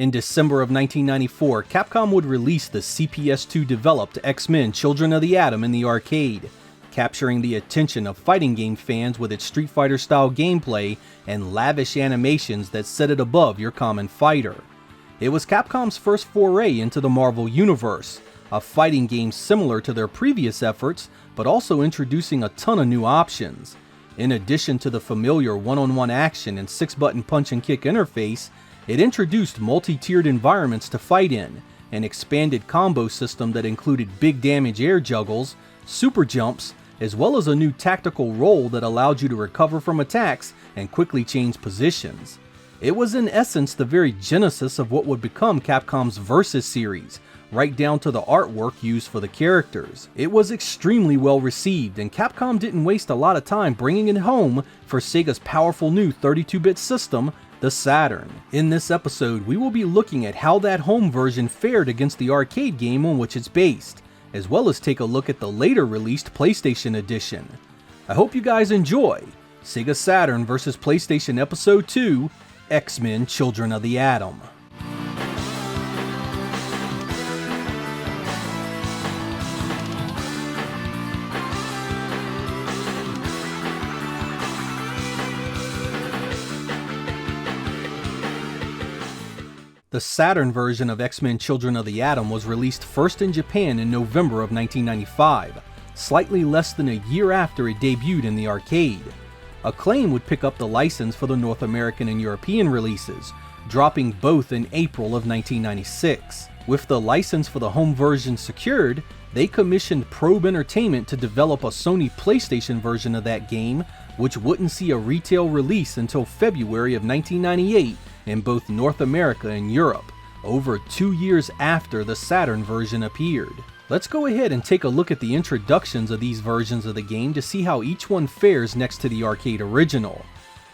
In December of 1994, Capcom would release the CPS2 developed X-Men Children of the Atom in the arcade, capturing the attention of fighting game fans with its Street Fighter style gameplay and lavish animations that set it above your common fighter. It was Capcom's first foray into the Marvel Universe, a fighting game similar to their previous efforts, but also introducing a ton of new options. In addition to the familiar one-on-one action and 6-button punch and kick interface, it introduced multi-tiered environments to fight in, an expanded combo system that included big damage air juggles, super jumps, as well as a new tactical role that allowed you to recover from attacks and quickly change positions. It was in essence the very genesis of what would become Capcom's Versus series, right down to the artwork used for the characters. It was extremely well received, and Capcom didn't waste a lot of time bringing it home for Sega's powerful new 32-bit system, the Saturn. In this episode, we will be looking at how that home version fared against the arcade game on which it's based, as well as take a look at the later released PlayStation Edition. I hope you guys enjoy Sega Saturn vs. PlayStation Episode 2, X-Men Children of the Atom. The Saturn version of X-Men Children of the Atom was released first in Japan in November of 1995, slightly less than a year after it debuted in the arcade. Acclaim would pick up the license for the North American and European releases, dropping both in April of 1996. With the license for the home version secured, they commissioned Probe Entertainment to develop a Sony PlayStation version of that game, which wouldn't see a retail release until February of 1998 in both North America and Europe, over 2 years after the Saturn version appeared. Let's go ahead and take a look at the introductions of these versions of the game to see how each one fares next to the arcade original.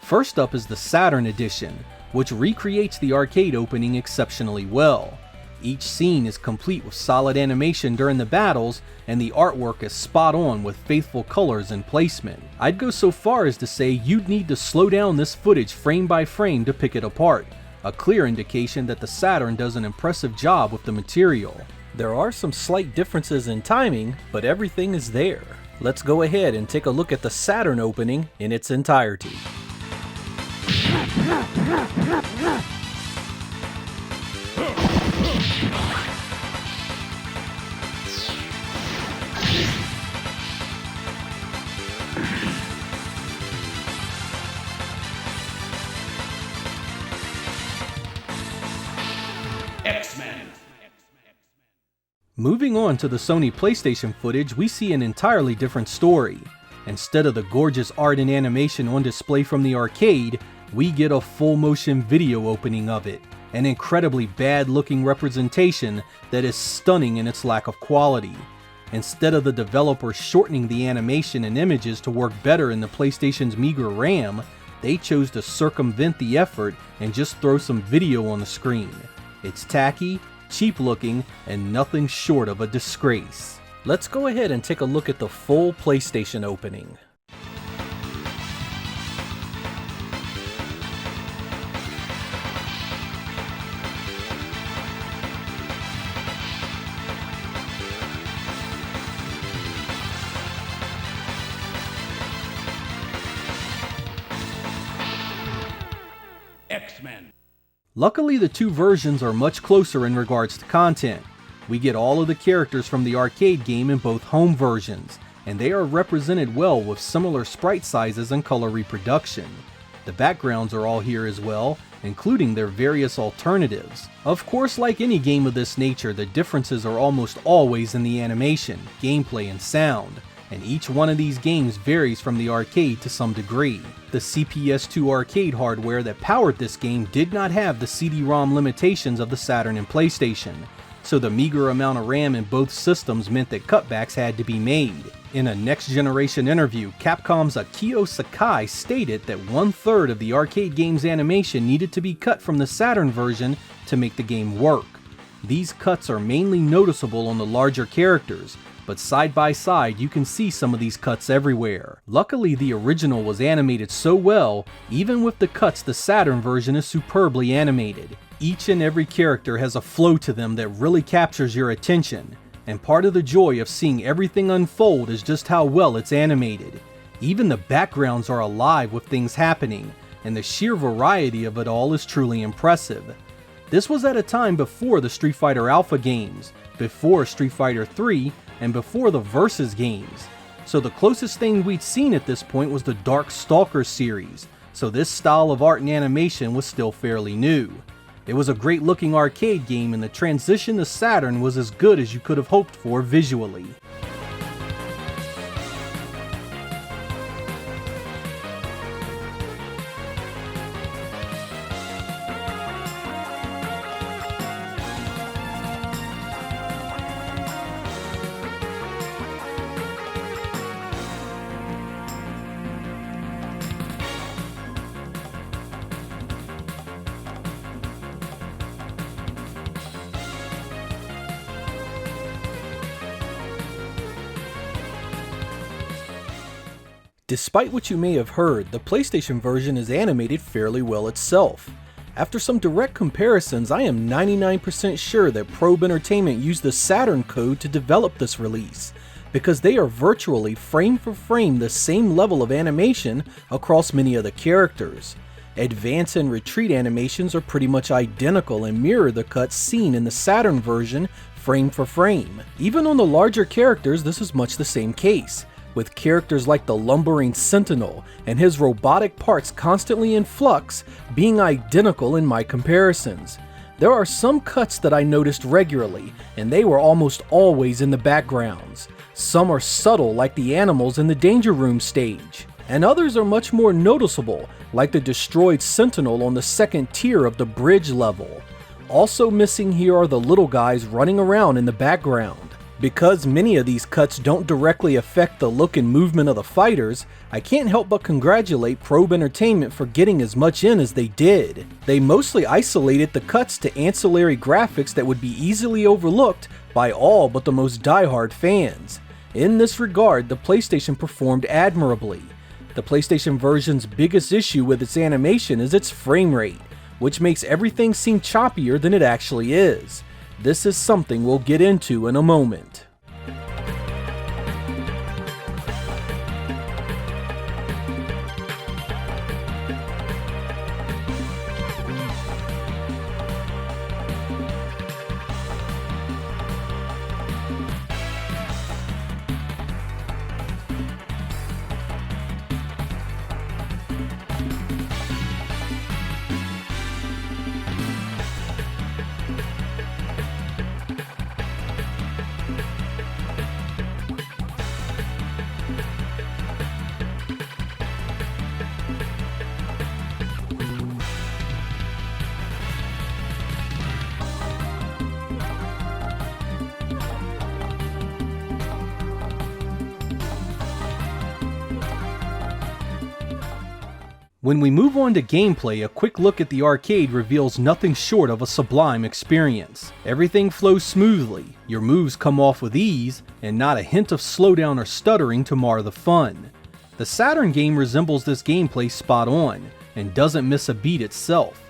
First up is the Saturn Edition, which recreates the arcade opening exceptionally well. Each scene is complete with solid animation during the battles, and the artwork is spot on with faithful colors and placement. I'd go so far as to say you'd need to slow down this footage frame by frame to pick it apart, a clear indication that the Saturn does an impressive job with the material. There are some slight differences in timing, but everything is there. Let's go ahead and take a look at the Saturn opening in its entirety. X-Men. Moving on to the Sony PlayStation footage, we see an entirely different story. Instead of the gorgeous art and animation on display from the arcade, we get a full motion video opening of it, an incredibly bad looking representation that is stunning in its lack of quality. Instead of the developer shortening the animation and images to work better in the PlayStation's meager RAM, they chose to circumvent the effort and just throw some video on the screen. It's tacky, cheap looking, and nothing short of a disgrace. Let's go ahead and take a look at the full PlayStation opening. X-Men. Luckily, the two versions are much closer in regards to content. We get all of the characters from the arcade game in both home versions, and they are represented well with similar sprite sizes and color reproduction. The backgrounds are all here as well, including their various alternatives. Of course, like any game of this nature, the differences are almost always in the animation, gameplay, and sound, and each one of these games varies from the arcade to some degree. The CPS2 arcade hardware that powered this game did not have the CD-ROM limitations of the Saturn and PlayStation, so the meager amount of RAM in both systems meant that cutbacks had to be made. In a Next Generation interview, Capcom's Akio Sakai stated that 1/3 of the arcade game's animation needed to be cut from the Saturn version to make the game work. These cuts are mainly noticeable on the larger characters, but side by side you can see some of these cuts everywhere. Luckily, the original was animated so well, even with the cuts the Saturn version is superbly animated. Each and every character has a flow to them that really captures your attention, and part of the joy of seeing everything unfold is just how well it's animated. Even the backgrounds are alive with things happening, and the sheer variety of it all is truly impressive. This was at a time before the Street Fighter Alpha games, before Street Fighter 3, and before the Versus games. So the closest thing we'd seen at this point was the Dark Stalker series, so this style of art and animation was still fairly new. It was a great looking arcade game, and the transition to Saturn was as good as you could have hoped for visually. Despite what you may have heard, the PlayStation version is animated fairly well itself. After some direct comparisons, I am 99% sure that Probe Entertainment used the Saturn code to develop this release, because they are virtually frame for frame the same level of animation across many of the characters. Advance and retreat animations are pretty much identical and mirror the cuts seen in the Saturn version frame for frame. Even on the larger characters, this is much the same case, with characters like the lumbering Sentinel and his robotic parts constantly in flux being identical in my comparisons. There are some cuts that I noticed regularly, and they were almost always in the backgrounds. Some are subtle, like the animals in the Danger Room stage, and others are much more noticeable, like the destroyed Sentinel on the second tier of the bridge level. Also missing here are the little guys running around in the background. Because many of these cuts don't directly affect the look and movement of the fighters, I can't help but congratulate Probe Entertainment for getting as much in as they did. They mostly isolated the cuts to ancillary graphics that would be easily overlooked by all but the most diehard fans. In this regard, the PlayStation performed admirably. The PlayStation version's biggest issue with its animation is its frame rate, which makes everything seem choppier than it actually is. This is something we'll get into in a moment. When we move on to gameplay, a quick look at the arcade reveals nothing short of a sublime experience. Everything flows smoothly, your moves come off with ease, and not a hint of slowdown or stuttering to mar the fun. The Saturn game resembles this gameplay spot on, and doesn't miss a beat itself.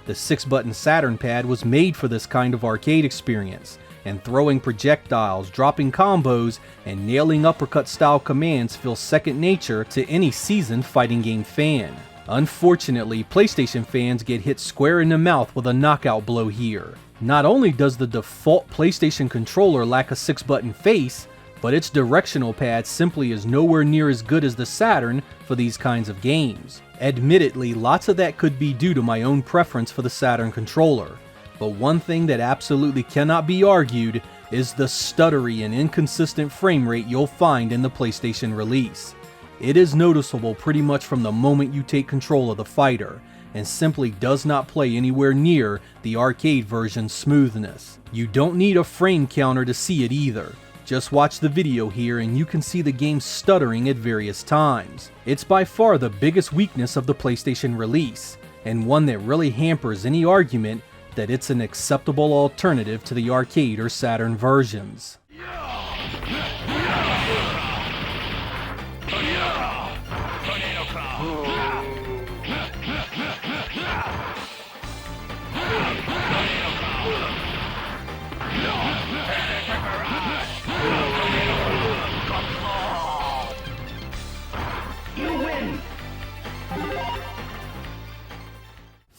The 6-button Saturn pad was made for this kind of arcade experience, and throwing projectiles, dropping combos, and nailing uppercut style commands feels second nature to any seasoned fighting game fan. Unfortunately, PlayStation fans get hit square in the mouth with a knockout blow here. Not only does the default PlayStation controller lack a 6-button face, but its directional pad simply is nowhere near as good as the Saturn for these kinds of games. Admittedly, lots of that could be due to my own preference for the Saturn controller, but one thing that absolutely cannot be argued is the stuttery and inconsistent frame rate you'll find in the PlayStation release. It is noticeable pretty much from the moment you take control of the fighter, and simply does not play anywhere near the arcade version's smoothness. You don't need a frame counter to see it either. Just watch the video here and you can see the game stuttering at various times. It's by far the biggest weakness of the PlayStation release, and one that really hampers any argument that it's an acceptable alternative to the arcade or Saturn versions.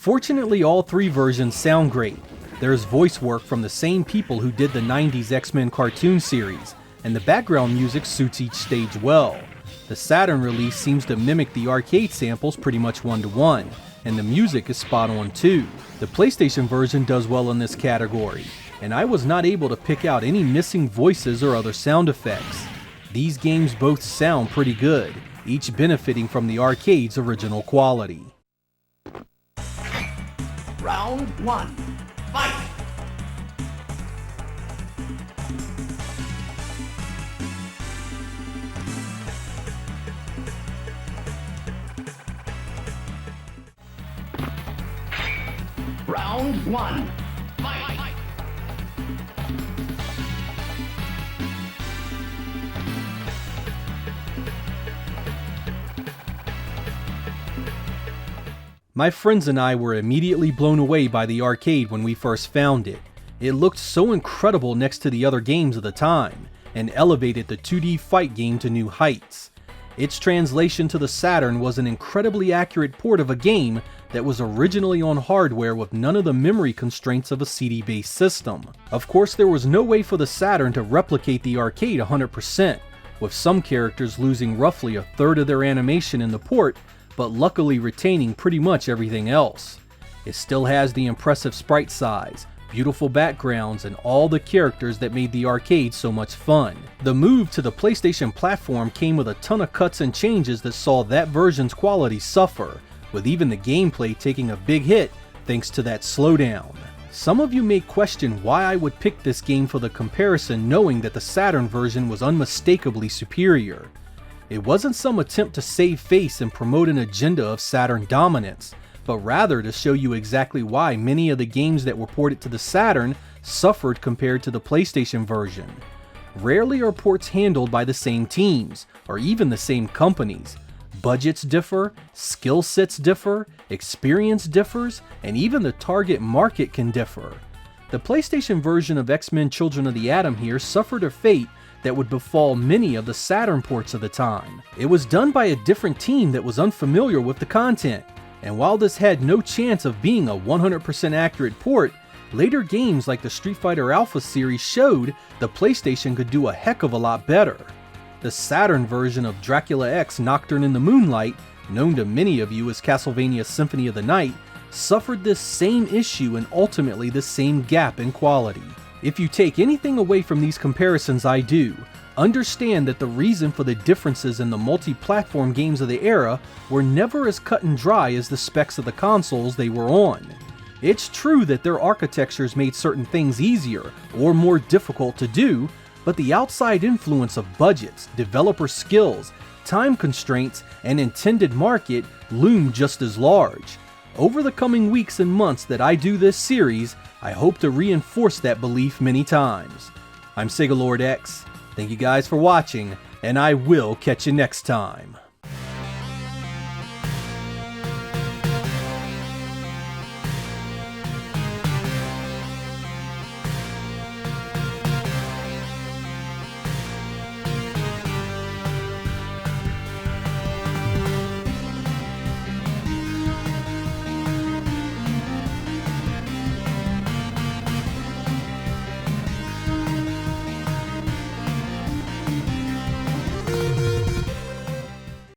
Fortunately, all three versions sound great. There's voice work from the same people who did the 90s X-Men cartoon series, and the background music suits each stage well. The Saturn release seems to mimic the arcade samples pretty much one-to-one, and the music is spot on too. The PlayStation version does well in this category, and I was not able to pick out any missing voices or other sound effects. These games both sound pretty good, each benefiting from the arcade's original quality. Round 1. Fight! Round 1. Fight! My friends and I were immediately blown away by the arcade when we first found it. It looked so incredible next to the other games of the time, and elevated the 2D fight game to new heights. Its translation to the Saturn was an incredibly accurate port of a game that was originally on hardware with none of the memory constraints of a CD-based system. Of course, there was no way for the Saturn to replicate the arcade 100%, with some characters losing roughly a third of their animation in the port, but luckily retaining pretty much everything else. It still has the impressive sprite size, beautiful backgrounds, and all the characters that made the arcade so much fun. The move to the PlayStation platform came with a ton of cuts and changes that saw that version's quality suffer, with even the gameplay taking a big hit thanks to that slowdown. Some of you may question why I would pick this game for the comparison, knowing that the Saturn version was unmistakably superior. It wasn't some attempt to save face and promote an agenda of Saturn dominance, but rather to show you exactly why many of the games that were ported to the Saturn suffered compared to the PlayStation version. Rarely are ports handled by the same teams, or even the same companies. Budgets differ, skill sets differ, experience differs, and even the target market can differ. The PlayStation version of X-Men Children of the Atom here suffered a fate that would befall many of the Saturn ports of the time. It was done by a different team that was unfamiliar with the content, and while this had no chance of being a 100% accurate port, later games like the Street Fighter Alpha series showed the PlayStation could do a heck of a lot better. The Saturn version of Dracula X Nocturne in the Moonlight, known to many of you as Castlevania Symphony of the Night, suffered this same issue and ultimately the same gap in quality. If you take anything away from these comparisons, I do, understand that the reason for the differences in the multi-platform games of the era were never as cut and dry as the specs of the consoles they were on. It's true that their architectures made certain things easier or more difficult to do, but the outside influence of budgets, developer skills, time constraints, and intended market loom just as large. Over the coming weeks and months that I do this series, I hope to reinforce that belief many times. I'm Sega Lord X, thank you guys for watching, and I will catch you next time.